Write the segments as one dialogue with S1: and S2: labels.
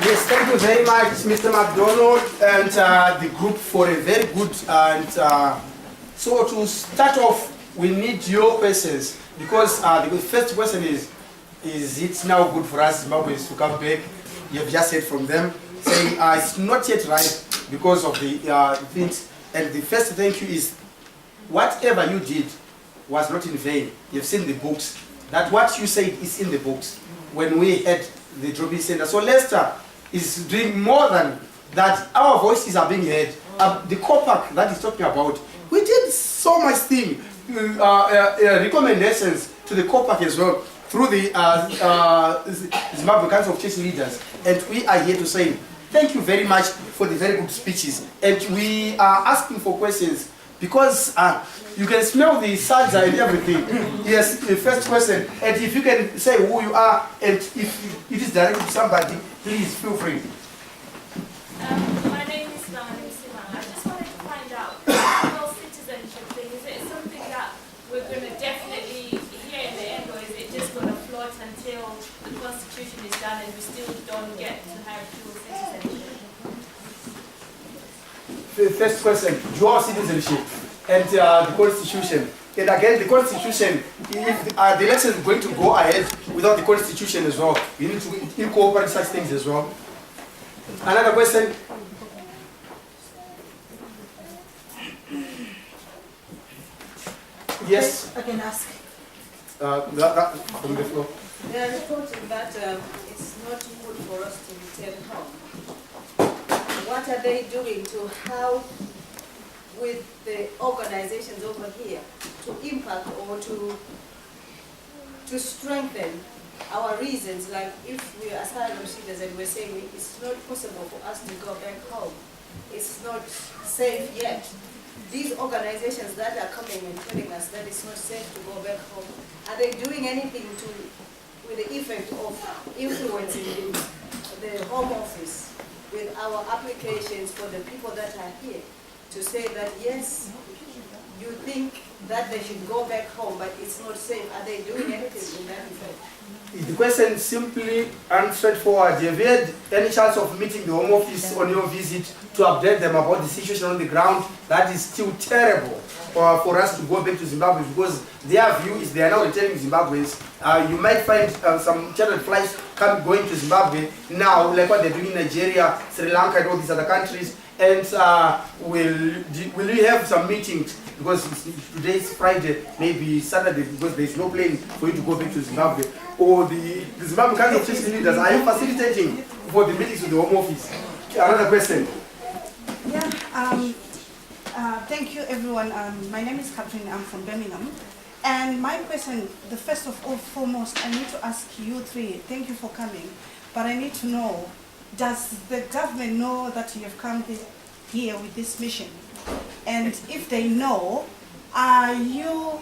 S1: Yes, thank you very much, Mr. Macdonald and the group for a very good and so to start off, we need your questions because the first question is it now good for us Zimbabweans to come back? You have just heard from them saying it's not yet right because of the things. And the first thank you is whatever you did was not in vain. You've seen the books. That what you said is in the books when we had the drop-in center. So Leicester is doing more than that. Our voices are being heard. The COPAC that he's talking about, we did so much thing, recommendations to the COPAC as well through the Zimbabwe Consultation leaders. And we are here to say thank you very much for the very good speeches. And we are asking for questions because you can smell the salsa and everything. Yes, the first question. And if you can say who you are and if it is directed to somebody, please feel free.
S2: My name is Lana. I just wanted to find out, the whole citizenship thing, is it something that we're going to definitely hear in the end, or is it just going to float until the Constitution is done and we still don't get to have dual citizenship?
S1: The first question, dual citizenship and the Constitution. And again, the Constitution, if the election is going to go ahead without the Constitution as well, we need to incorporate such things as well. Another question? Yes?
S3: I can ask.
S1: That from the floor.
S3: They are reporting that it's not good for us to return home. What are they doing to help with the organizations over here to impact or to strengthen our reasons? Like if we are asylum seekers and we're saying it's not possible for us to go back home, it's not safe yet. These organizations that are coming and telling us that it's not safe to go back home, are they doing anything with the effect of influencing the Home Office with our applications for the people that are here to say that yes, you think that they should go back home, but it's not safe? Are they doing anything in that effect?
S1: The question is simply and straightforward. Have you had any chance of meeting the Home Office on your visit to update them about the situation on the ground? That is still terrible for us to go back to Zimbabwe because their view is they are now returning Zimbabweans. You might find some chartered flights going to Zimbabwe now, like what they're doing in Nigeria, Sri Lanka, and all these other countries. And will we have some meetings? Because today is Friday, maybe Saturday, because there is no plane for you to go back to Zimbabwe. Or the Zimbabwe Consultation leaders, are you facilitating for the meetings with the Home Office? Another question.
S4: Yeah, thank you everyone. My name is Catherine, I'm from Birmingham. And my question, the first of all, foremost, I need to ask you three, thank you for coming, but I need to know, does the government know that you have come here with this mission? And if they know, are you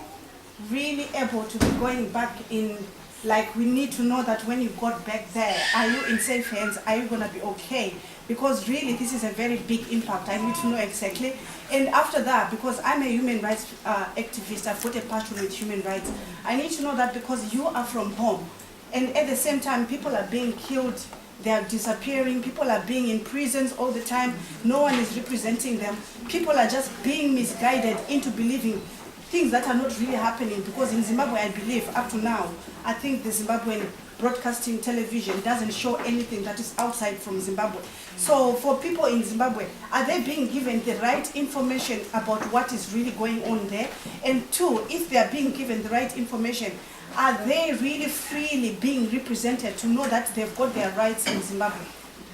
S4: really able to be going back in, like we need to know that when you got back there, are you in safe hands? Are you going to be okay? Because really this is a very big impact. I need to know exactly. And after that, because I'm a human rights activist, I've got a passion with human rights, I need to know that because you are from home, and at the same time people are being killed, they are disappearing, people are being in prisons all the time, no one is representing them, people are just being misguided into believing things that are not really happening. Because in Zimbabwe, I believe up to now, I think the Zimbabwean broadcasting television doesn't show anything that is outside from Zimbabwe. So for people in Zimbabwe, are they being given the right information about what is really going on there? And two, if they are being given the right information, are they really freely being represented to know that they've got their rights in Zimbabwe?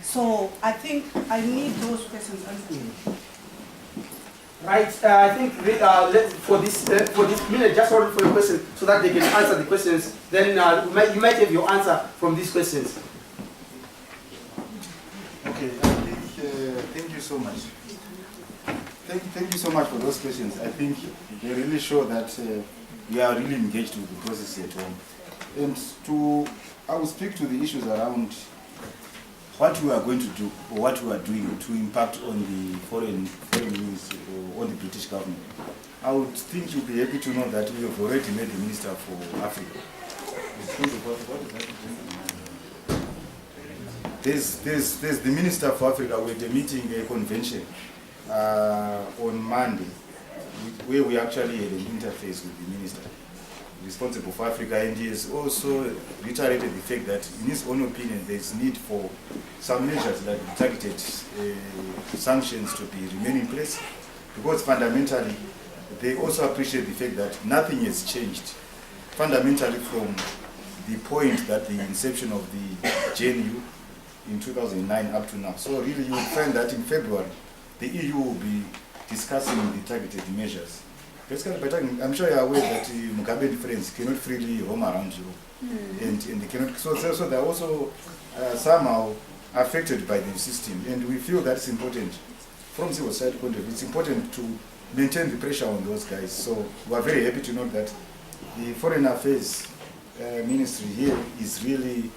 S4: So I think I need those questions answered.
S1: Right, I think for this minute, just hold for your question so that they can answer the questions. Then you might have your answer from these questions.
S5: Okay, thank you so much. Thank you so much for those questions. I think they really show that we are really engaged with the process at home. And I will speak to the issues around what we are going to do or what we are doing to impact on the foreign news or on the British government. I would think you'll be happy to know that we have already made the Minister for Africa. there's the Minister for Africa. We're meeting a convention on Monday, where we actually had an interface with the Minister responsible for Africa, and he has also reiterated the fact that, in his own opinion, there's need for some measures like targeted sanctions to be remain in place, because fundamentally they also appreciate the fact that nothing has changed fundamentally from the point that the inception of the JNU in 2009 up to now. So really you will find that in February the EU will be discussing the targeted measures. Basically, by talking, I'm sure you're aware that Mugabe friends cannot freely roam around Europe, and they cannot. So they're also somehow affected by the system, and we feel that's important from civil society point of view. It's important to maintain the pressure on those guys. So we are very happy to know that the Foreign Affairs Ministry here is really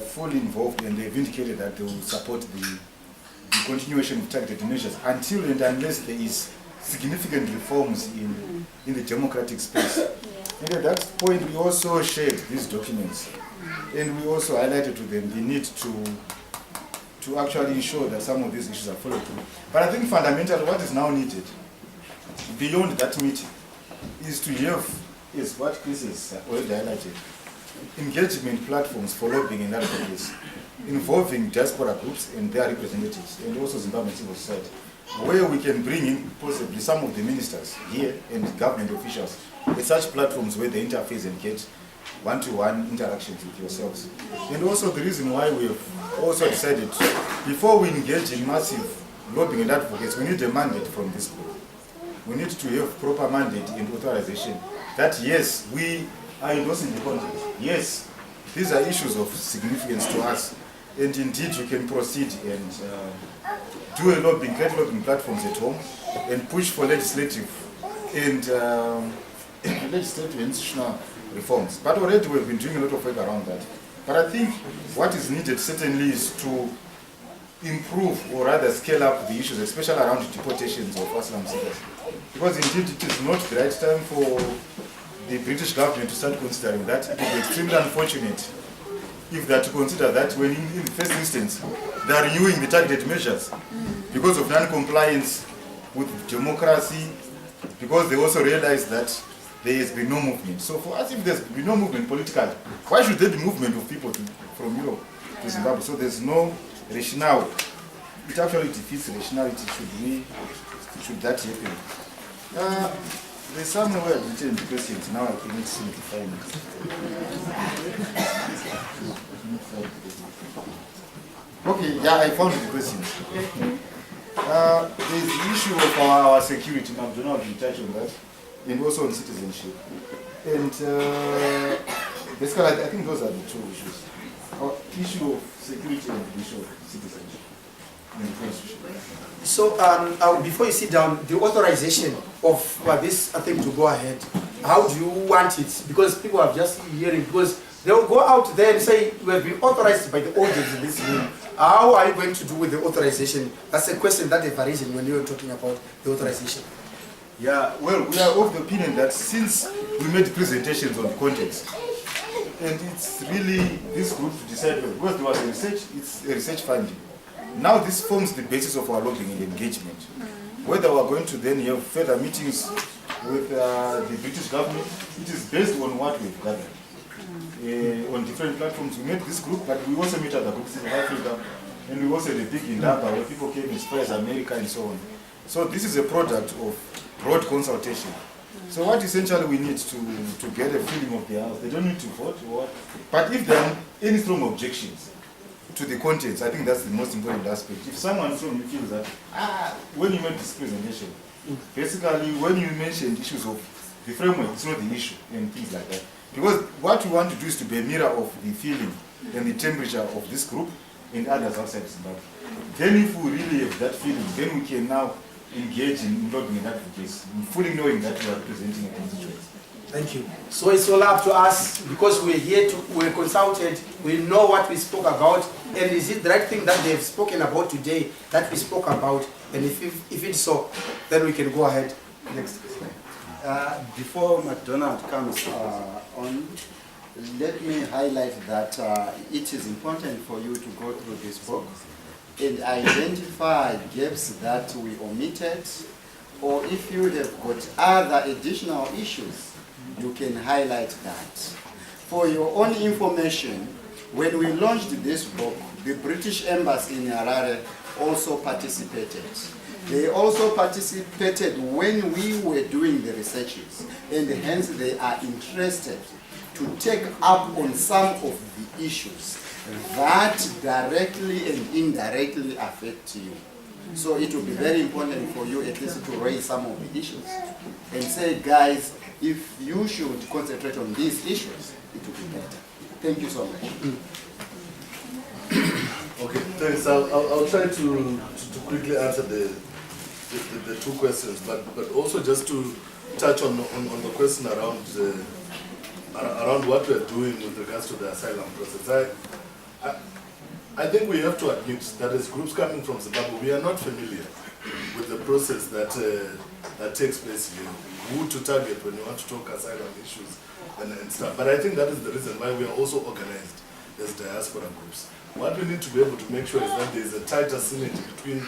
S5: fully involved, and they've indicated that they will support the continuation of targeted measures until and unless there is significant reforms in the democratic space. And at that point we also shared these documents, and we also highlighted to them the need to actually ensure that some of these issues are followed through. But I think fundamentally what is now needed beyond that meeting is to have, is what Chris has already highlighted, engagement platforms for lobbying and advocacy, involving diaspora groups and their representatives, and also Zimbabwean civil society, where we can bring in possibly some of the ministers here and government officials with such platforms where they interface and get one-to-one interactions with yourselves. And also the reason why we have also decided, before we engage in massive lobbying and advocacy, we need a mandate from this group. We need to have proper mandate and authorization that yes, we are endorsing the content. Yes, these are issues of significance to us, and indeed you can proceed and do a lobbying, create lobbying platforms at home, and push for legislative and institutional reforms. But already we've been doing a lot of work around that. But I think what is needed certainly is to improve, or rather scale up the issues, especially around deportations of asylum seekers. Because indeed it is not the right time for the British government to start considering that. It would be extremely unfortunate if they are to consider that when in the first instance they are renewing the targeted measures because of non-compliance with democracy, because they also realize that there has been no movement. So for us, if there's been no movement politically, why should there be movement of people from Europe to Zimbabwe? So there's no rationale. It actually defeats rationality should that happen. There's somewhere I've written the questions, now I cannot seem to find it. Okay, yeah, I found the questions. There's the issue of our security. Macdonald will touch on that, and also on citizenship. And basically, I think those are the two issues. Our issue of security and the issue of citizenship.
S1: So before you sit down, the authorization of this thing to go ahead, how do you want it? Because people are just hearing, because they will go out there and say, we have been authorized by the audience in this room. How are you going to do with the authorization? That's a question that they've raised when you were talking about the authorization.
S5: Yeah, well, we are of the opinion that since we made presentations on the context, and it's really this group to decide, because there was a research, it's a research finding. Now this forms the basis of our lobbying and engagement. Whether we're going to then have further meetings with the British government, it is based on what we've gathered. On different platforms, we met this group, but we also meet other groups in Africa, and we also had a big Indaba where people came as far as America and so on. So this is a product of broad consultation. So what essentially we need to get a feeling of the house, they don't need to vote or what, but if there are any strong objections to the contents, I think that's the most important aspect. If someone from you feels that, when you made this presentation, basically when you mentioned issues of the framework, it's not the issue and things like that. Because what we want to do is to be a mirror of the feeling and the temperature of this group and others outside Zimbabwe. Then if we really have that feeling, then we can now engage in lobbying and advocacy, fully knowing that we are representing a constituency.
S1: Thank you. So it's all up to us, because we're here, we're consulted, we know what we spoke about, and is it the right thing that they've spoken about today that we spoke about? And if it's so, then we can go ahead. Next.
S6: Before Macdonald comes on, let me highlight that it is important for you to go through this book and identify gaps that we omitted, or if you have got other additional issues, you can highlight that. For your own information, when we launched this book, the British Embassy in Harare also participated. They also participated when we were doing the researches, and hence they are interested to take up on some of the issues that directly and indirectly affect you. So it will be very important for you at least to raise some of the issues and say, guys, if you should concentrate on these issues, it will be better. Thank you so much.
S7: Okay, thanks. I'll try to quickly answer the two questions, but also just to touch on the question around what we are doing with regards to the asylum process. I think we have to admit that as groups coming from Zimbabwe, we are not familiar with the process that takes place here, who to target when you want to talk asylum issues and stuff. But I think that is the reason why we are also organized as diaspora groups. What we need to be able to make sure is that there is a tighter synergy between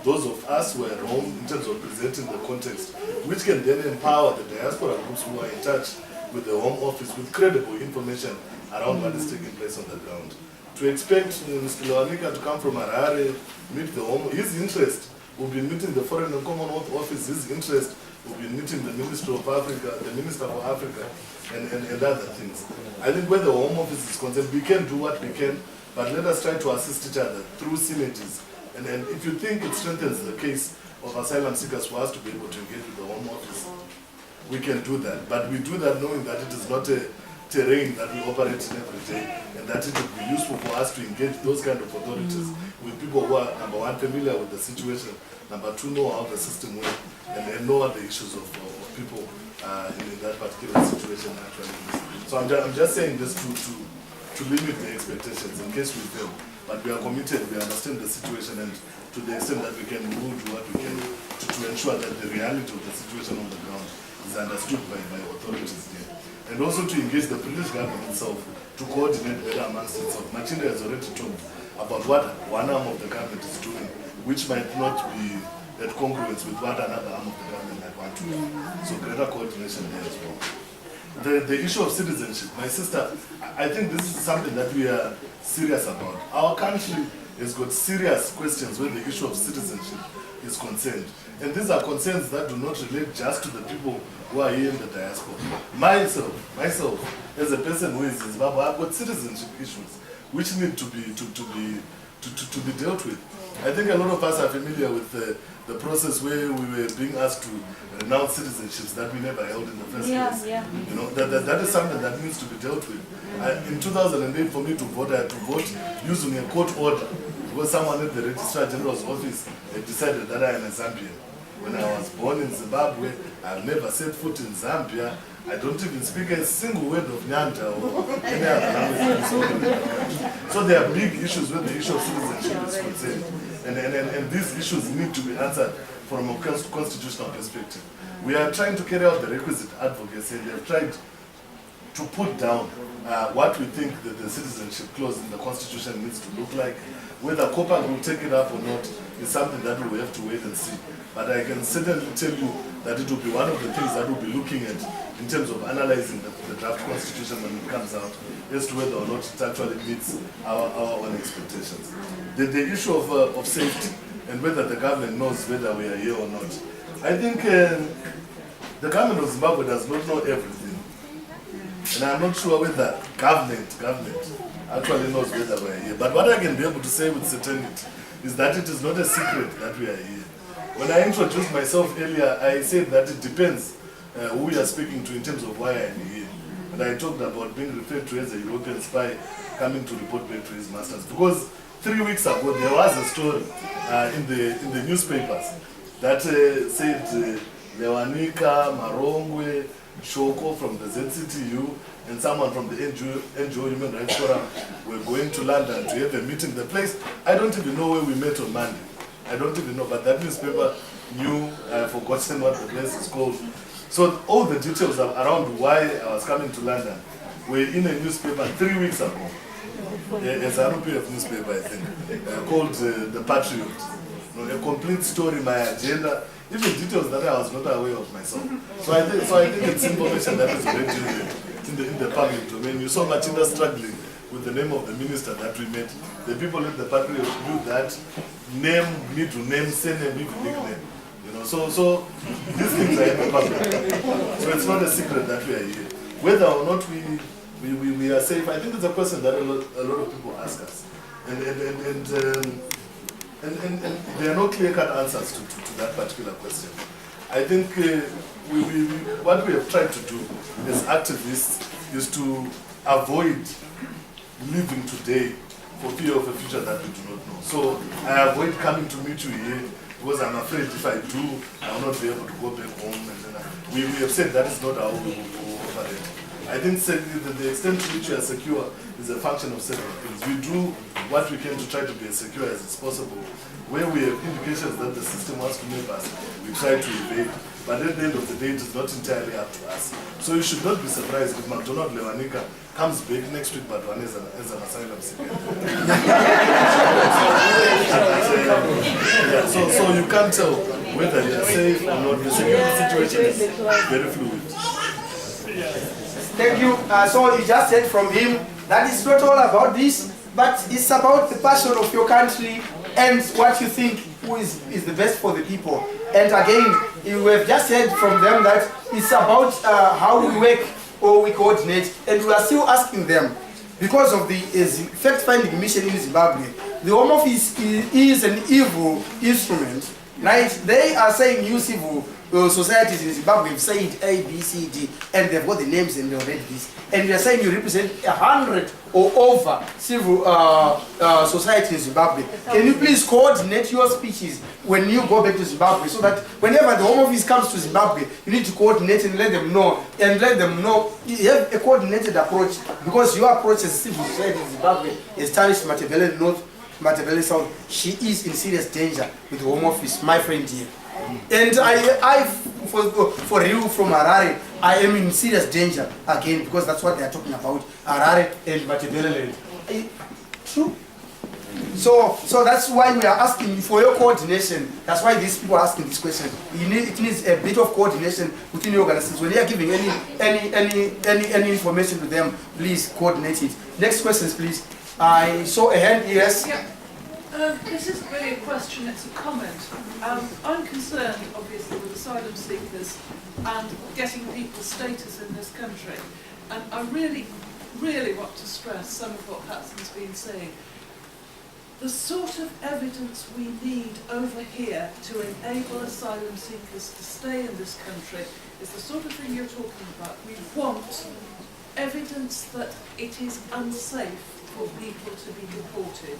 S7: those of us who are at home in terms of presenting the context, which can then empower the diaspora groups who are in touch with the Home Office with credible information around what is taking place on the ground. To expect Mr. Lewanika to come from Harare, meet the Home, his interest will be meeting the Foreign and Commonwealth Office, his interest will be meeting the Minister of Africa, the Minister for Africa, and other things. I think where the Home Office is concerned, we can do what we can, but let us try to assist each other through synergies. And if you think it strengthens the case of asylum seekers for us to be able to engage with the Home Office, we can do that. But we do that knowing that it is not a terrain that we operate in every day, and that it would be useful for us to engage those kind of authorities with people who are, number one, familiar with the situation, number two, know how the system works, and know what the issues of people in that particular situation actually is. So I'm just saying this to limit the expectations in case we fail. But we are committed, we understand the situation, and to the extent that we can, we will do what we can to ensure that the reality of the situation on the ground is understood by authorities there. And also to engage the British government itself to coordinate better amongst itself. Machinda has already talked about what one arm of the government is doing, which might not be at congruence with what another arm of the government might want to do. So greater coordination there as well. The issue of citizenship, my sister, I think this is something that we are serious about. Our country has got serious questions when the issue of citizenship is concerned. And these are concerns that do not relate just to the people who are here in the diaspora. Myself, as a person who is in Zimbabwe, I've got citizenship issues which need to be dealt with. I think a lot of us are familiar with the process where we were being asked to renounce citizenships that we never held in the first place. Yeah. You know, that is something that needs to be dealt with. In 2008, for me to vote, I had to vote using a court order because someone at the Registrar General's office had decided that I am a Zambian. When I was born in Zimbabwe, I've never set foot in Zambia. I don't even speak a single word of Nyanja or any other language. So there are big issues when the issue of citizenship is concerned. And these issues need to be answered from a constitutional perspective. We are trying to carry out the requisite advocacy, and we have tried to put down what we think that the citizenship clause in the Constitution needs to look like. Whether COPA will take it up or not is something that we will have to wait and see. But I can certainly tell you that it will be one of the things that we'll be looking at in terms of analyzing the draft constitution when it comes out, as to whether or not it actually meets our own expectations. The issue of safety and whether the government knows whether we are here or not. I think the government of Zimbabwe does not know everything. And I'm not sure whether government actually knows whether we are here. But what I can be able to say with certainty is that it is not a secret that we are here. When I introduced myself earlier, I said that it depends who we are speaking to in terms of why I am here. And I talked about being referred to as a European spy coming to report back to his masters. Because 3 weeks ago, there was a story in the newspapers that said Lewanika, Marongwe, Shoko from the ZCTU, and someone from the NGO Human Rights Forum were going to London to have a meeting. The place, I don't even know where we met on Monday. I don't even know, but that newspaper knew, I've forgotten what the place is called. So all the details around why I was coming to London were in a newspaper 3 weeks ago. A ZANU-PF newspaper, I think, called The Patriot. You know, a complete story, my agenda, even details that I was not aware of myself. So I think it's information that is ready in the public domain. You saw Machinda struggling with the name of the minister that we met. The people at the Patriot knew that name, middle name, surname, even nickname. You know, so these things are in the public. So it's not a secret that we are here. Whether or not we are safe, I think it's a question that a lot of people ask us. And there are no clear-cut answers to that particular question. I think what we have tried to do as activists is to avoid living today for fear of a future that we do not know. So I avoid coming to meet you here because I'm afraid if I do, I will not be able to go back home. And then we have said that is not how we will operate. I think the extent to which you are secure is a function of several things. We do what we can to try to be as secure as it's possible. Where we have indications that the system wants to move us, we try to evade. But at the end of the day, it is not entirely up to us. So you should not be surprised if Macdonald Lewanika comes back next week, but one as an asylum seeker. So you can't tell whether they are safe or not. The security situation is very fluid.
S1: Thank you. So you just said from him that it's not all about this, but it's about the passion of your country and what you think is the best for the people. And again, you have just heard from them that it's about how we work or we coordinate, and we are still asking them, because of the fact-finding mission in Zimbabwe, the Home Office is an evil instrument, right? They are saying new civil societies in Zimbabwe have said A, B, C, D, and they've got the names and they've read this. And we are saying you represent 100 or over civil society in Zimbabwe. Can you please coordinate your speeches when you go back to Zimbabwe, so that whenever the Home Office comes to Zimbabwe, you need to coordinate and let them know, you have a coordinated approach, because your approach as civil society in Zimbabwe is tarnished Matabele North, Matabele South. She is in serious danger with the Home Office, my friend here. And I for you from Harare, I am in serious danger again, because that's what they are talking about, Harare and Matabele. True. So that's why we are asking for your coordination. That's why these people are asking this question. It needs a bit of coordination within your organizations. When you are giving any information to them, please coordinate it. Next questions, please. I saw a hand. Yes.
S8: Yeah. This isn't really a question, it's a comment. I'm concerned, obviously, with asylum seekers and getting people's status in this country. And I really, really want to stress some of what Patson's been saying. The sort of evidence we need over here to enable asylum seekers to stay in this country is the sort of thing you're talking about. We want evidence that it is unsafe for people to be deported.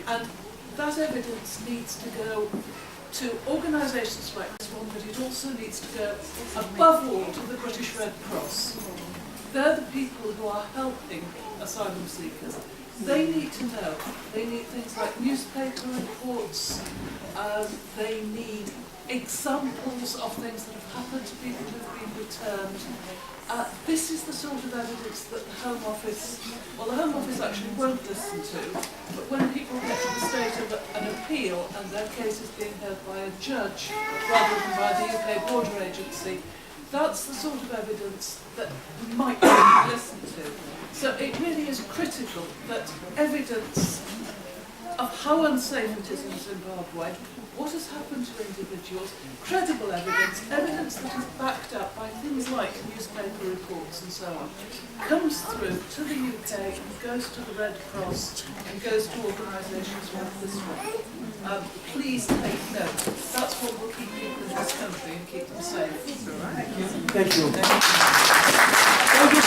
S8: And that evidence needs to go to organisations like this one, but it also needs to go above all to the British Red Cross. They're the people who are helping asylum seekers. They need to know. They need things like newspaper reports. They need examples of things that have happened to people who have been returned. This is the sort of evidence that the Home Office, well, the Home Office actually won't listen to, but when people get to the stage of an appeal and their case is being heard by a judge rather than by the UK Border Agency, that's the sort of evidence that might be listened to. So it really is critical that evidence of how unsafe it is in Zimbabwe, what has happened to individuals, credible evidence, evidence that is backed up by things like newspaper reports and so on, comes through to the UK and goes to the Red Cross and goes to organisations like this one. Please take note. That's what will keep people in this country and keep them safe.
S1: Thank you. Thank you,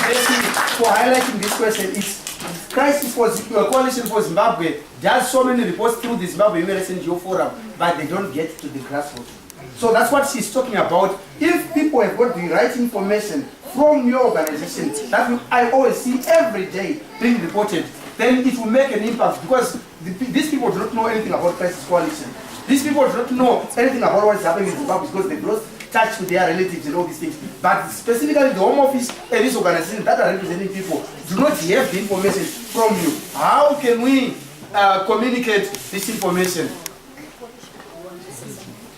S1: Bessie, for highlighting this question. It's Crisis for Coalition for Zimbabwe does so many reports through the Zimbabwe Human Rights NGO Forum, but they don't get to the grassroots. So that's what she's talking about. If people have got the right information from your organization, that I always see every day being reported, then it will make an impact, because these people do not know anything about Crisis Coalition. These people do not know anything about what is happening in Zimbabwe, because they've lost touch with their relatives and all these things. But specifically the Home Office and these organizations that are representing people do not have the information from you. How can we communicate this information?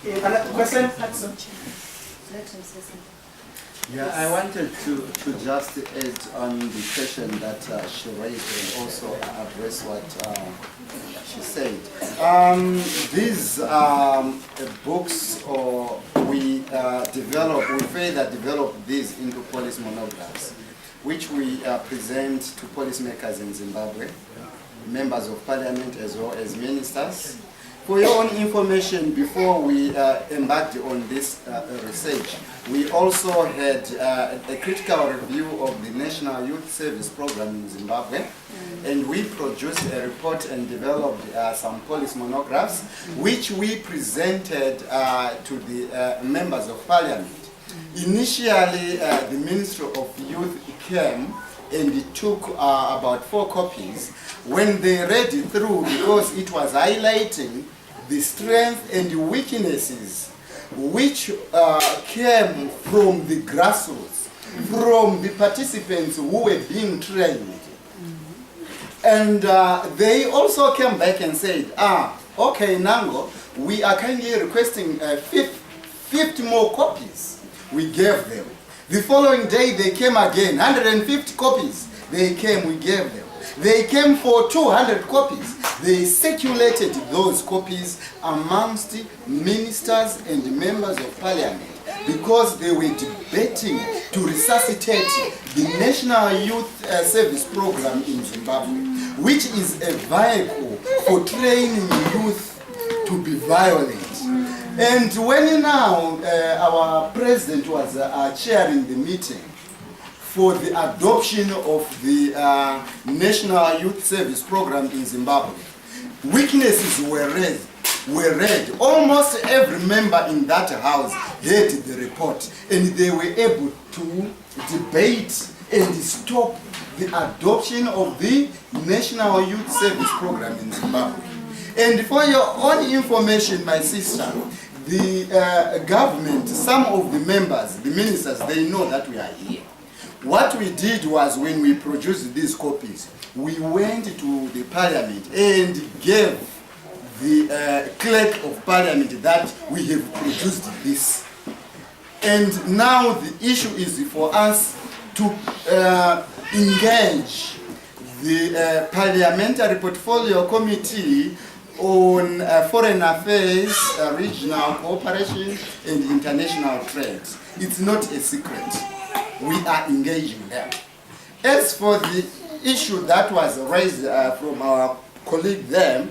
S1: Another question?
S6: Yeah, I wanted to just add on the question that she raised and also address what she said. These books, or we further develop these into police monographs, which we present to policymakers in Zimbabwe, members of parliament as well as ministers. For your own information, before we embarked on this research, we also had a critical review of the National Youth Service Program in Zimbabwe, and we produced a report and developed some policy monographs, which we presented to the members of parliament. Initially, the Ministry of Youth came and took about 4 copies. When they read it through, because it was highlighting the strengths and weaknesses which came from the grassroots, from the participants who were being trained. And they also came back and said, okay, Nango, we are kindly requesting 50 more copies. We gave them. The following day they came again, 150 copies. They came, we gave them. They came for 200 copies. They circulated those copies amongst ministers and members of parliament because they were debating to resuscitate the National Youth Service Program in Zimbabwe, which is a vehicle for training youth to be violent. And when now our president was chairing the meeting for the adoption of the National Youth Service Program in Zimbabwe, weaknesses were read. Almost every member in that house read the report, and they were able to debate and stop the adoption of the National Youth Service Program in Zimbabwe. And for your own information, my sister, the government, some of the members, the ministers, they know that we are here. What we did was, when we produced these copies, we went to the parliament and gave the clerk of parliament that we have produced this. And now the issue is for us to engage the Parliamentary Portfolio Committee on Foreign Affairs, Regional Cooperation and International Trade. It's not a secret. We are engaging them. As for the issue that was raised from our colleague there,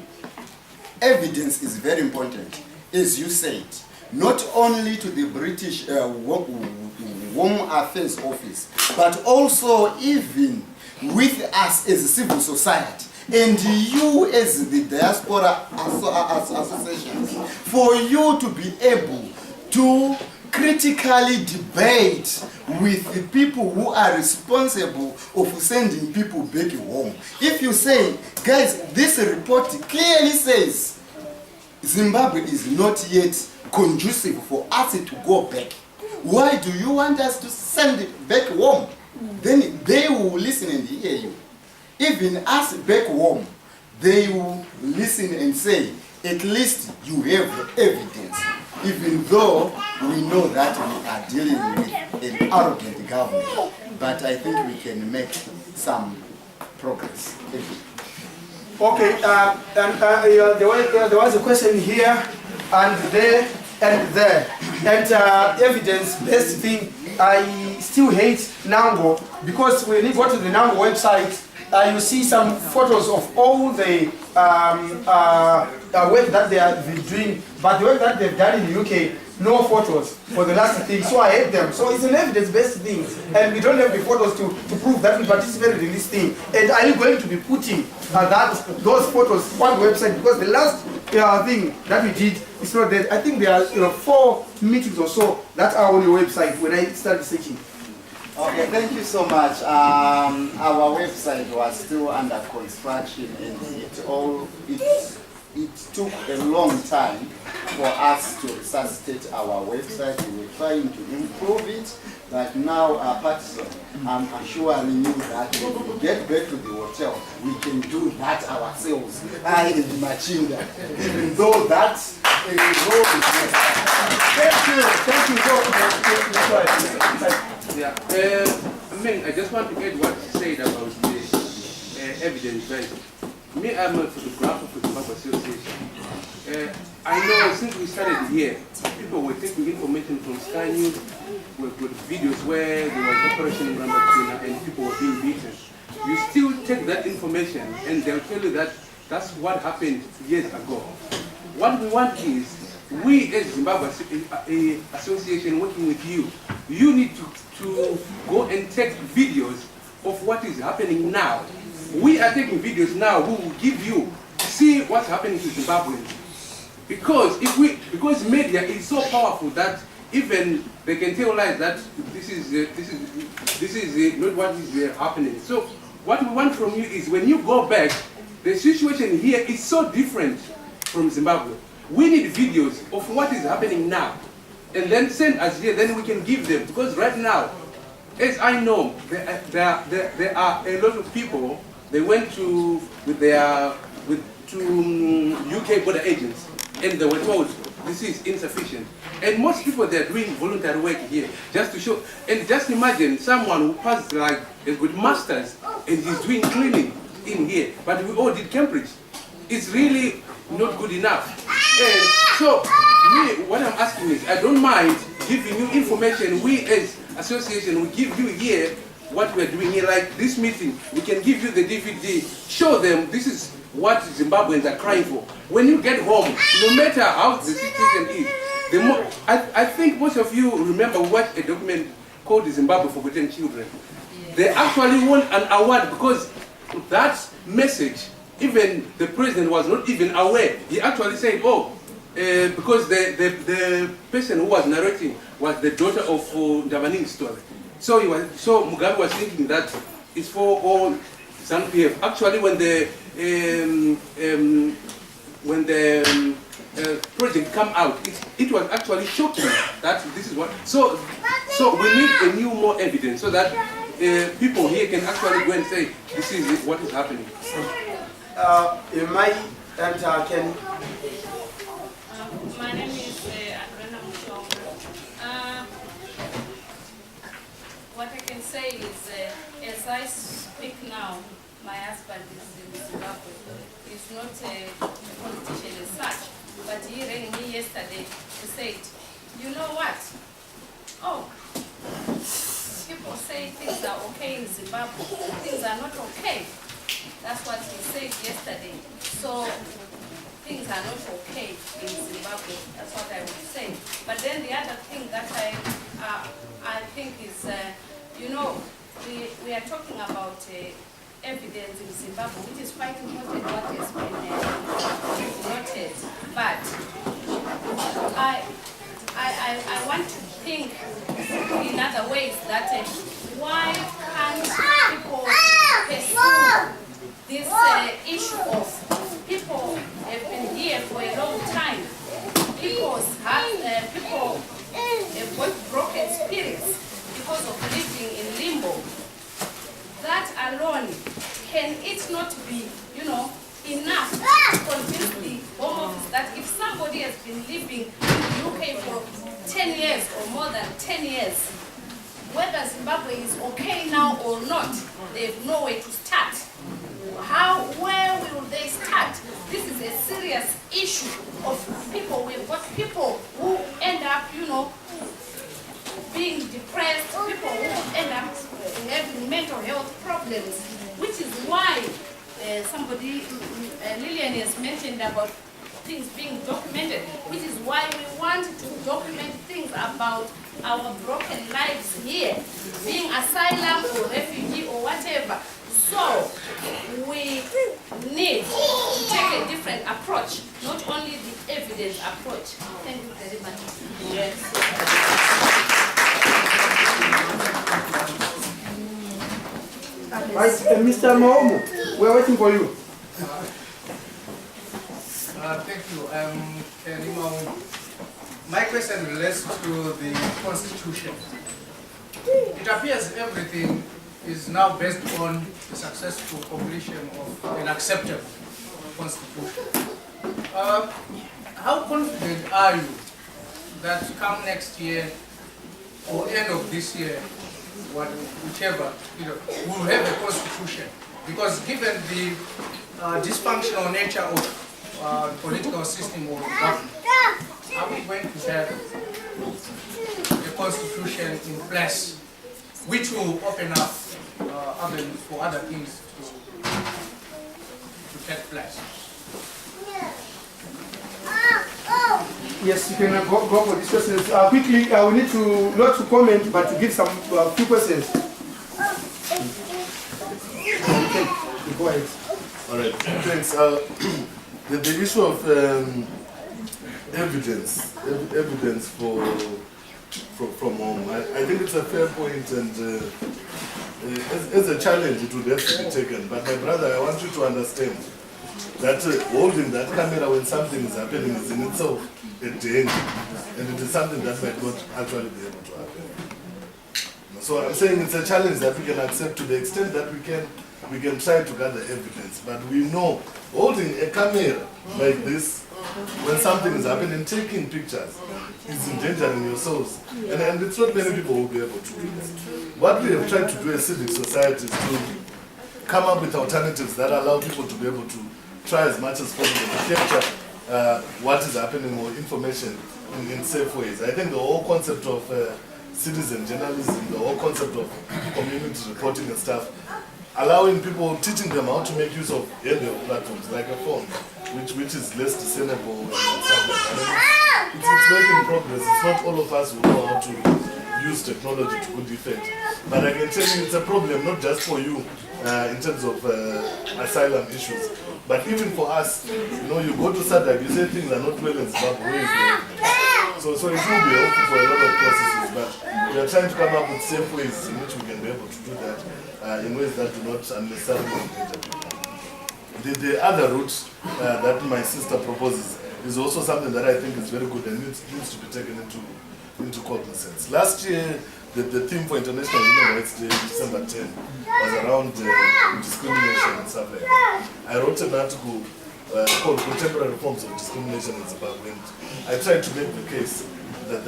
S6: evidence is very important, as you said, not only to the British Home Affairs Office, but also even with us as a civil society, and you as the Diaspora Association, for you to be able to critically debate with the people who are responsible of sending people back home. If you say, guys, this report clearly says Zimbabwe is not yet conducive for us to go back, why do you want us to send it back home? Then they will listen and hear you. Even us back home, they will listen and say, at least you have evidence, even though we know that we are dealing with an arrogant government. But I think we can make some progress.
S1: Okay, there was a question here and there and there. And evidence-based thing, I still hate Nango, because when you go to the Nango website, you see some photos of all the work that they are doing, but the work that they've done in the UK, no photos for the last thing, so I hate them. So it's an evidence-based thing, and we don't have the photos to prove that we participated in this thing. And are you going to be putting those photos on the website? Because the last thing that we did is not that. I think there are 4 meetings or so that are on your website when I started searching.
S6: Okay, thank you so much. Our website was still under construction, and it took a long time for us to resuscitate our website. We were trying to improve it, but now Patterson, I'm assuring you that when we get back to the hotel, we can do that ourselves. I and Machinda, even though that is all
S1: Thank you.
S9: Yeah, I just want to add what you said about the evidence based. Me, I'm a photographer for the Zimbabwe Association. I know since we started here, people were taking information from Sky News, with videos where there was operation in Machinda and people were being beaten. You still take that information and they'll tell you that that's what happened years ago. What we want is, we as Zimbabwe Association working with you, you need to go and take videos of what is happening now. We are taking videos now who will give you, see what's happening to Zimbabweans. Because media is so powerful that even they can tell lies that this is not what is happening. So what we want from you is, when you go back, the situation here is so different from Zimbabwe. We need videos of what is happening now, and then send us here. Then we can give them, because right now, as I know, there are a lot of people. They went to UK border agents, and they were told this is insufficient. And most people, they're doing voluntary work here just to show. And just imagine someone who passed like a good master's and he's doing cleaning in here, but we all did Cambridge. It's really not good enough. And so, me, what I'm asking is, I don't mind giving you information. We as association, we give you here what we're doing here, like this meeting. We can give you the DVD, show them this is what Zimbabweans are crying for. When you get home, no matter how the situation is, I think most of you remember what a document called the Zimbabwe Forgotten Children. They actually won an award because that message, even the president was not even aware. He actually said, oh, because the person who was narrating was the daughter of Ndavaning's story. So Mugabe was thinking that it's for all ZANU-PF. Actually, when the project come out, it was actually shocking that this is what. So we need a new more evidence so that people here can actually go and say this is what is happening.
S1: Can
S2: My name is what I can say is, as I speak now, my husband is in Zimbabwe. It's not a politician as such, but he rang me yesterday to say, you know what? Oh, people say things are okay in Zimbabwe. Things are not okay. That's what he said yesterday. So things are not okay in Zimbabwe. That's what I would say. But then the other thing that I think is, you know, we are talking about evidence in Zimbabwe, which is quite important, what has been noted. But I want to think in other ways that why can't people pursue this issue of people have been here for a long time. People have got broken spirits because of living in limbo. That alone, can it not be, you know, enough to convince the Home Office that if somebody has been living in the UK for 10 years or more than 10 years, whether Zimbabwe is okay now or not, they have nowhere to start. Where will they start? This is a serious issue of people. We've got people who end up, you know, being depressed, people who end up having mental health problems, which is why Lillian has mentioned about things being documented, which is why we want to document things about our broken lives here, being asylum or refugee or whatever. So we need to take a different approach, not only the evidence approach. Thank you very much. Yes.
S1: Right, Mr. Momo, we're waiting for you.
S10: Thank you. My question relates to the Constitution. It appears everything is now based on the successful completion of an acceptable Constitution. How confident are you that come next year or end of this year, whichever, we'll have a Constitution? Because given the dysfunctional nature of the political system of government, are we going to have a Constitution in place which will open up avenues for other things to take place?
S1: Yes, you can go for these questions. Quickly, we need to, not to comment, but to give some few questions. Okay, go ahead.
S7: All right, thanks. The issue of evidence from home, I think it's a fair point, and as a challenge it would have to be taken. But my brother, I want you to understand that holding that camera when something is happening is in itself a danger, and it is something that might not actually be able to happen. So I'm saying it's a challenge that we can accept to the extent that we can try to gather evidence, but we know holding a camera like this when something is happening, taking pictures, is endangering yourselves, and it's not many people who will be able to do that. What we have tried to do as civic society is to come up with alternatives that allow people to be able to try as much as possible to capture what is happening or information in safe ways. I think the whole concept of citizen journalism, the whole concept of community reporting and stuff, allowing people, teaching them how to make use of handheld platforms like a phone, which is less discernible and stuff like that. It's making progress. It's not all of us who know how to use technology to good effect. But I can tell you it's a problem not just for you in terms of asylum issues, but even for us. You go to SADC, you say things are not well in Zimbabwe. So it will be helpful for a lot of processes, but we are trying to come up with safe ways in which we can be able to do that in ways that do not unnecessarily endanger people. The other route that my sister proposes is also something that I think is very good and needs to be taken into cognizance. Last year, the theme for International Human Rights Day, December 10, was around discrimination and stuff like that. I wrote an article called Contemporary Forms of Discrimination in Zimbabwe, and I tried to make the case that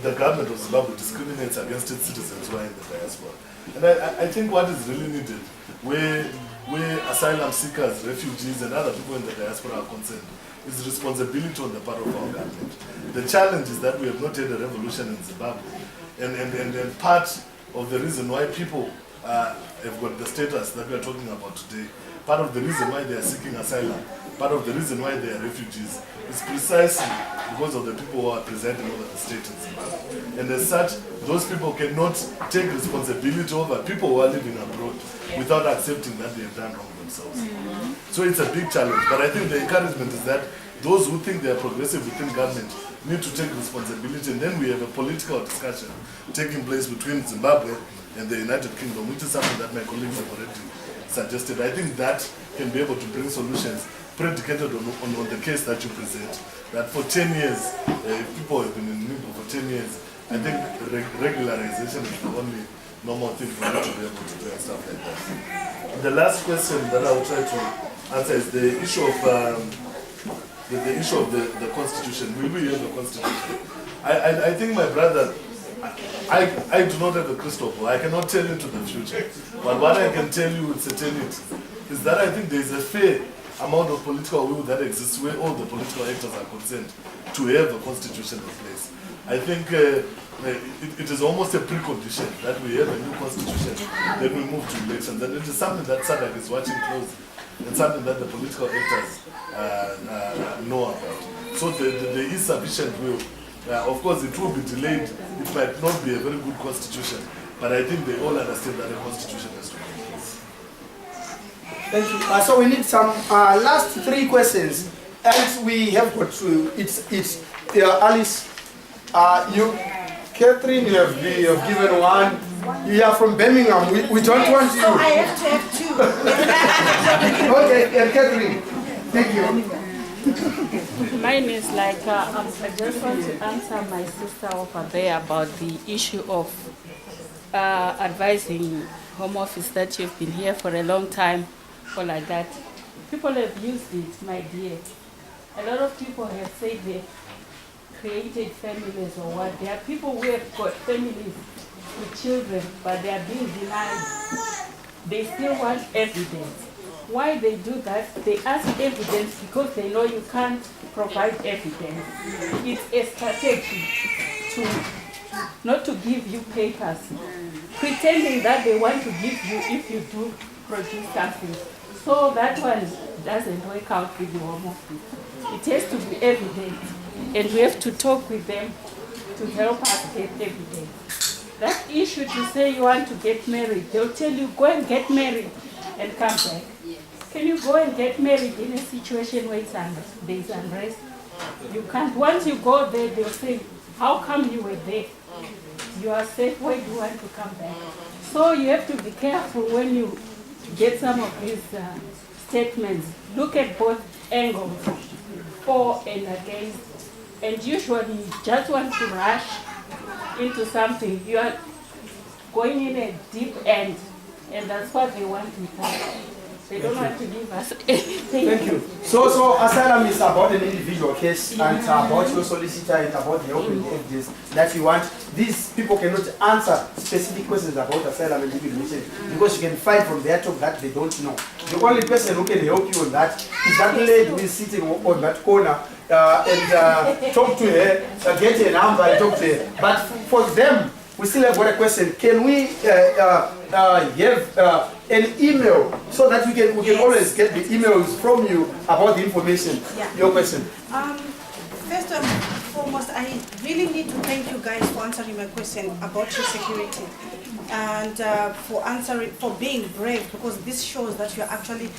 S7: the government of Zimbabwe discriminates against its citizens who are in the diaspora. And I think what is really needed, where asylum seekers, refugees, and other people in the diaspora are concerned, is responsibility on the part of our government. The challenge is that we have not had a revolution in Zimbabwe, and part of the reason why people have got the status that we are talking about today, part of the reason why they are seeking asylum, part of the reason why they are refugees, is precisely because of the people who are presiding over the state in Zimbabwe. And as such, those people cannot take responsibility over people who are living abroad without accepting that they have done wrong themselves. So it's a big challenge, but I think the encouragement is that those who think they are progressive within government need to take responsibility, and then we have a political discussion taking place between Zimbabwe and the United Kingdom, which is something that my colleagues have already suggested. I think that can be able to bring solutions predicated on the case that you present. That for 10 years, if people have been in limbo for 10 years, I think regularization is the only normal thing for you to be able to do and stuff like that. The last question that I will try to answer is the issue of the Constitution. Will we have a Constitution? I think, my brother, I do not have a crystal ball. I cannot tell into the future. But what I can tell you with certainty is that I think there is a fair amount of political will that exists where all the political actors are concerned to have a constitution in place. I think it is almost a precondition that we have a new constitution, then we move to elections. And it is something that SADC is watching closely, and something that the political actors know about. So there is sufficient will. Of course, it will be delayed. It might not be a very good constitution, but I think they all understand that a constitution has to be in place.
S1: Thank you. So we need some last 3 questions, and we have got to. It's Alice. Catherine, you have given 1. You are from Birmingham. We don't want you.
S4: So I have to have 2.
S1: Okay, and Catherine, thank you.
S11: Mine is like, I just want to answer my sister over there about the issue of advising Home Office that you've been here for a long time or like that. People have used it, my dear. A lot of people have said they created families or what. There are people who have got families with children, but they are being denied. They still want evidence. Why they do that? They ask evidence because they know you can't provide evidence. It's a strategy to not to give you papers, pretending that they want to give you if you do produce something. So that one doesn't work out with the Home Office. It has to be evident, and we have to talk with them to help us get evidence. That issue to say you want to get married, they'll tell you go and get married and come back. Can you go and get married in a situation where there's unrest? You can't. Once you go there, they'll say, how come you were there? You are safe, why do you want to come back? So you have to be careful when you get some of these statements. Look at both angles, for and against. And usually you just want to rush into something. You are going in a deep end, and that's what they want with us. They don't want to give us anything.
S1: Thank you. So asylum is about an individual case and about your solicitor and about the open evidence that you want. These people cannot answer specific questions about asylum and immigration because you can find from their talk that they don't know. The only person who can help you on that is that lady who is sitting on that corner and talk to her, get a number and talk to her. But for them, we still have one question. Can we have an email so that we can always get the emails from you about the information?
S4: Yeah.
S1: Your question.
S4: First and foremost, I really need to thank you guys for answering my question about your security and for being brave, because this shows that you're actually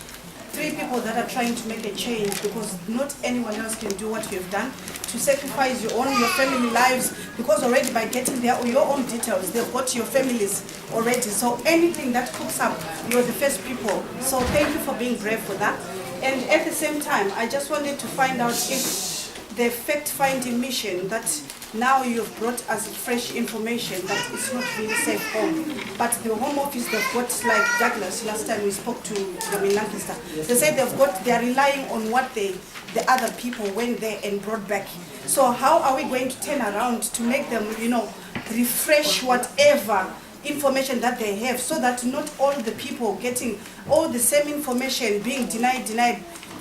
S4: three people that are trying to make a change, because not anyone else can do what you have done, to sacrifice your family lives, because already by getting your own details, they've got your families already. So anything that cooks up, you're the first people. So thank you for being brave for that. And at the same time, I just wanted to find out if the fact-finding mission that now you've brought us fresh information that it's not really safe home. But the Home Office, they've got, like Douglas, last time we spoke to them in Lancaster, they said they're relying on what the other people went there and brought back. So how are we going to turn around to make them, refresh whatever information that they have, so that not all the people getting all the same information being denied,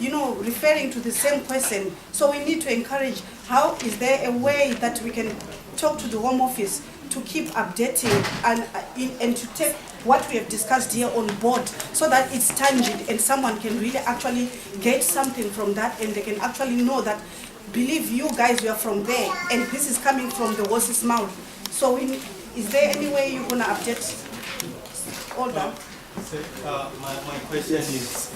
S4: referring to the same question. So we need to encourage, how is there a way that we can talk to the Home Office to keep updating and to take what we have discussed here on board, so that it's tangible and someone can really actually get something from that, and they can actually know that, believe you guys, we are from there, and this is coming from the horse's mouth. So is there any way you're going to update all that?
S12: So, my question is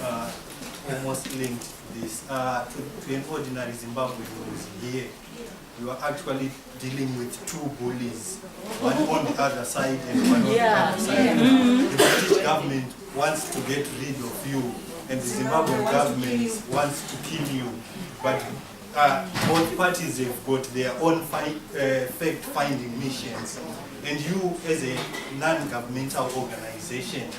S12: almost linked to this. To an ordinary Zimbabwean who is here, you are actually dealing with two bullies, one on the other side and one on the other side. The British government wants to get rid of you, and the Zimbabwean government wants to kill you. But both parties have got their own fact-finding missions. And you, as a non-governmental organization,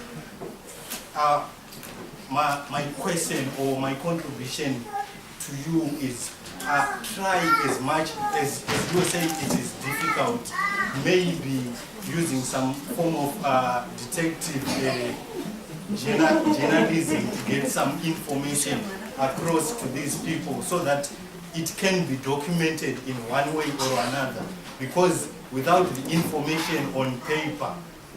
S12: my question or my contribution to you is, try as much as you say it is difficult, maybe using some form of detective journalism to get some information across to these people, so that it can be documented in one way or another. Because without the information on paper,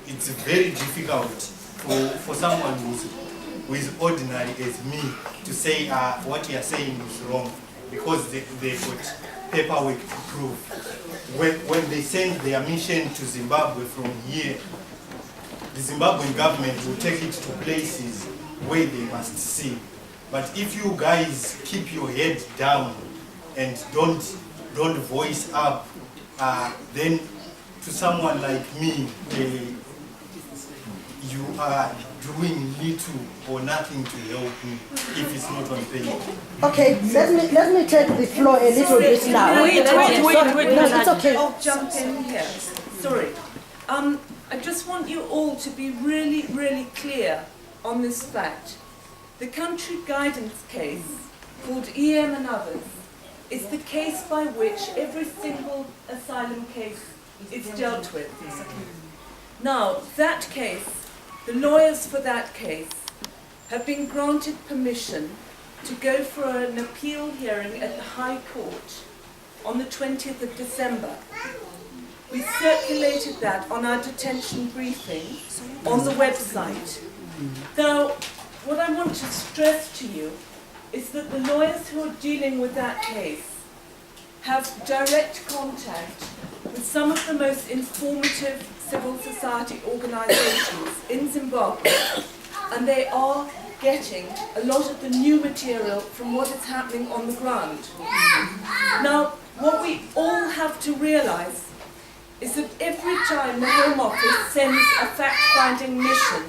S12: it's very difficult for someone who is ordinary as me to say what you are saying is wrong, because they've got paperwork to prove. When they send their mission to Zimbabwe from here, the Zimbabwean government will take it to places where they must see. But if you guys keep your head down and don't voice up, then to someone like me, you are doing little or nothing to help me if it's not on paper.
S13: Okay, let me take the floor a little bit now.
S14: Wait,
S13: no, it's okay.
S14: I'll jump in here. Sorry. I just want you all to be really, really clear on this fact. The country guidance case, called EM and others, is the case by which every single asylum case is dealt with. Now, that case, the lawyers for that case have been granted permission to go for an appeal hearing at the High Court on the 20th of December. We circulated that on our detention briefing on the website. Now, what I want to stress to you is that the lawyers who are dealing with that case have direct contact with some of the most informative civil society organisations in Zimbabwe, and they are getting a lot of the new material from what is happening on the ground. Now, what we all have to realise is that every time the Home Office sends a fact-finding mission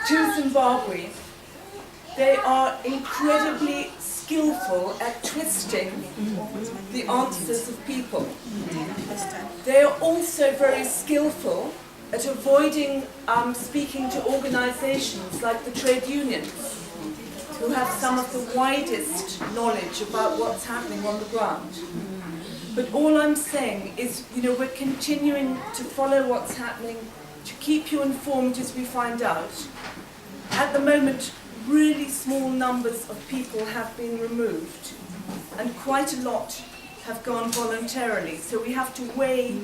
S14: to Zimbabwe, they are incredibly skillful at twisting the answers of people. They are also very skillful at avoiding speaking to organisations like the trade unions, who have some of the widest knowledge about what's happening on the ground. But all I'm saying is, we're continuing to follow what's happening, to keep you informed as we find out. At the moment, really small numbers of people have been removed, and quite a lot have gone voluntarily. So we have to weigh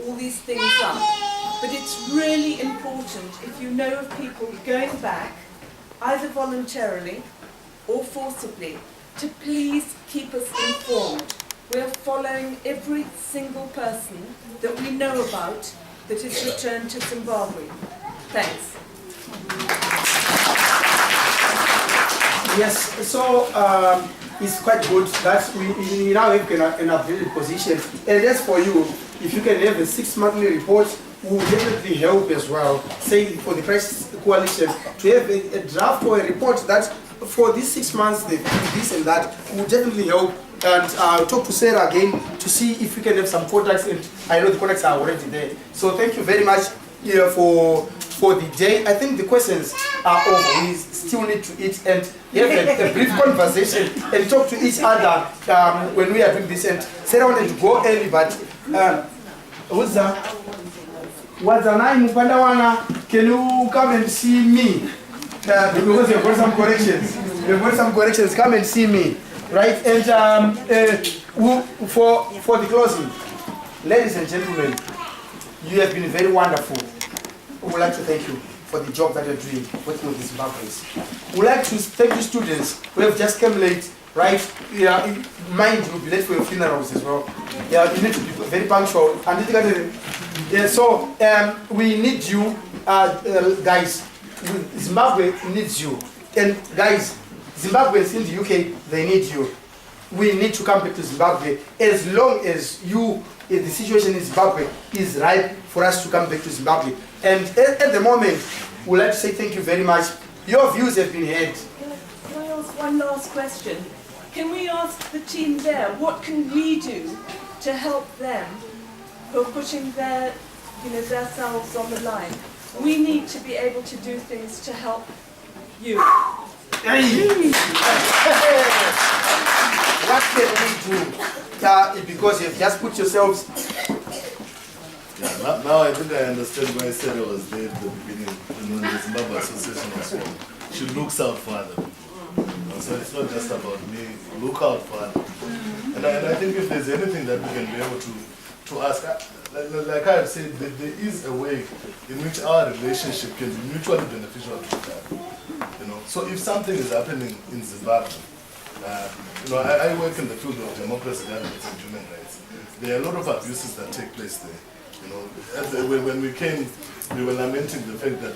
S14: all these things up. But it's really important, if you know of people going back, either voluntarily or forcibly, to please keep us informed. We're following every single person that we know about that is returned to Zimbabwe. Thanks.
S1: Yes, so it's quite good that we now have an updated position. And as for you, if you can have a 6-monthly report, will definitely help as well. Say for the Crisis Coalition, to have a draft or a report that for these 6 months, they do this and that, will definitely help. And I'll talk to Sarah again to see if we can have some contacts, and I know the contacts are already there. So thank you very much for the day. I think the questions are over. We still need to eat and have a brief conversation and talk to each other when we are doing this. And Sarah wanted to go early, but can you come and see me? Because you've got some corrections. You've got some corrections. Come and see me. Right, and for the closing, ladies and gentlemen, you have been very wonderful. We would like to thank you for the job that you're doing working with the Zimbabweans. We would like to thank you students who have just come late, right? Mind you, will be late for your funerals as well. Yeah, you need to be very punctual. And so we need you, guys. Zimbabwe needs you, and guys. Zimbabweans in the UK, they need you. We need to come back to Zimbabwe as long as the situation in Zimbabwe is ripe for us to come back to Zimbabwe. And at the moment, we'd like to say thank you very much. Your views have been heard.
S14: Can I ask one last question? Can we ask the team there, what can we do to help them who are putting their selves on the line? We need to be able to do things to help you.
S1: Hey. What can we do? Because you've just put yourselves.
S7: Yeah, now I think I understand why Sarah was there at the beginning, the Zimbabwe Association as well. She looks out further. So it's not just about me, look out further. And I think if there's anything that we can be able to ask, like I have said, there is a way in which our relationship can be mutually beneficial to each other. So if something is happening in Zimbabwe, I work in the field of democracy, governance, and human rights. There are a lot of abuses that take place there. When we came, we were lamenting the fact that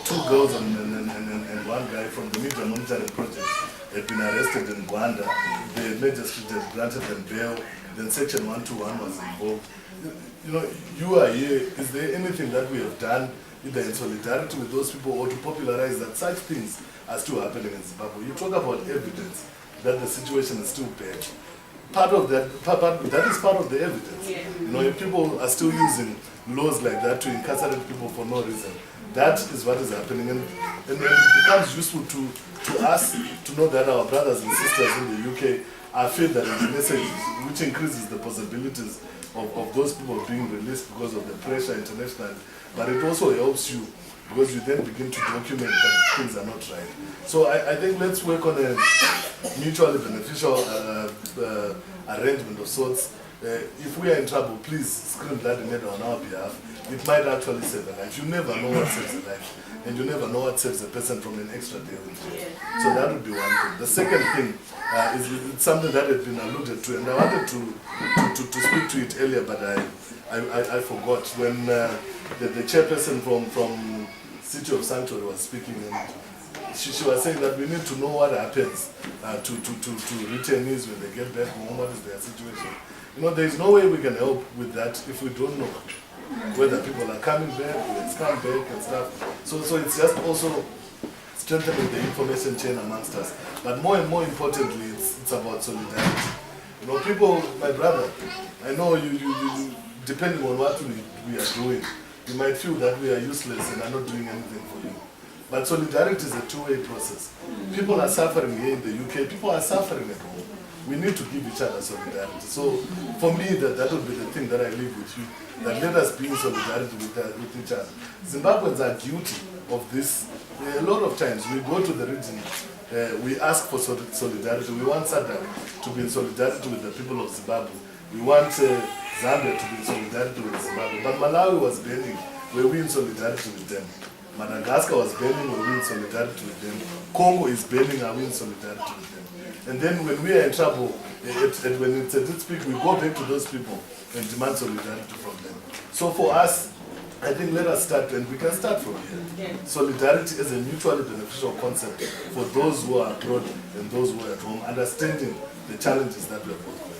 S7: two girls and one guy from the Media Monitoring Project had been arrested in Rwanda. The magistrate had granted them bail. Then Section 121 was involved. You are here. Is there anything that we have done either in solidarity with those people or to popularize that such things are still happening in Zimbabwe. You talk about evidence that the situation is still bad. Part of that, that is part of the evidence. You know, if people are still using laws like that to incarcerate people for no reason, that is what is happening. And it becomes useful to us to know that our brothers and sisters in the UK are further in the message, which increases the possibilities of those people being released because of the pressure internationally. But it also helps you because you then begin to document that things are not right. So I think let's work on a mutually beneficial arrangement of sorts. If we are in trouble, please scream bloody murder on our behalf. It might actually save a life. You never know what saves a life. And you never know what saves a person from an extra day in jail. So that would be one thing. The second thing is it's something that had been alluded to, and I wanted to speak to it earlier, but I forgot. When the chairperson from City of Sanctuary was speaking, and she was saying that we need to know what happens to returnees when they get back home, what is their situation. You know, there is no way we can help with that if we don't know whether people are coming back, whether it's come back and stuff. So it's just also strengthening the information chain amongst us. But more and more importantly, it's about solidarity. You know, people, my brother, I know you depending on what we are doing, you might feel that we are useless and are not doing anything for you. But solidarity is a two-way process. People are suffering here in the UK, people are suffering at home. We need to give each other solidarity. So for me, that would be the thing that I leave with you, that let us be in solidarity with each other. Zimbabweans are guilty of this. A lot of times we go to the region, we ask for solidarity. We want SADC to be in solidarity with the people of Zimbabwe. We want Zambia to be in solidarity with Zimbabwe. But Malawi was burning, were we in solidarity with them? Madagascar was burning, were we in solidarity with them? Congo is burning, are we in solidarity with them? And then when we are in trouble, when it's a dispute, we go back to those people and demand solidarity from them. So for us, I think let us start, and we can start from here. Solidarity is a mutually beneficial concept for those who are abroad and those who are at home, understanding the challenges that we are both facing.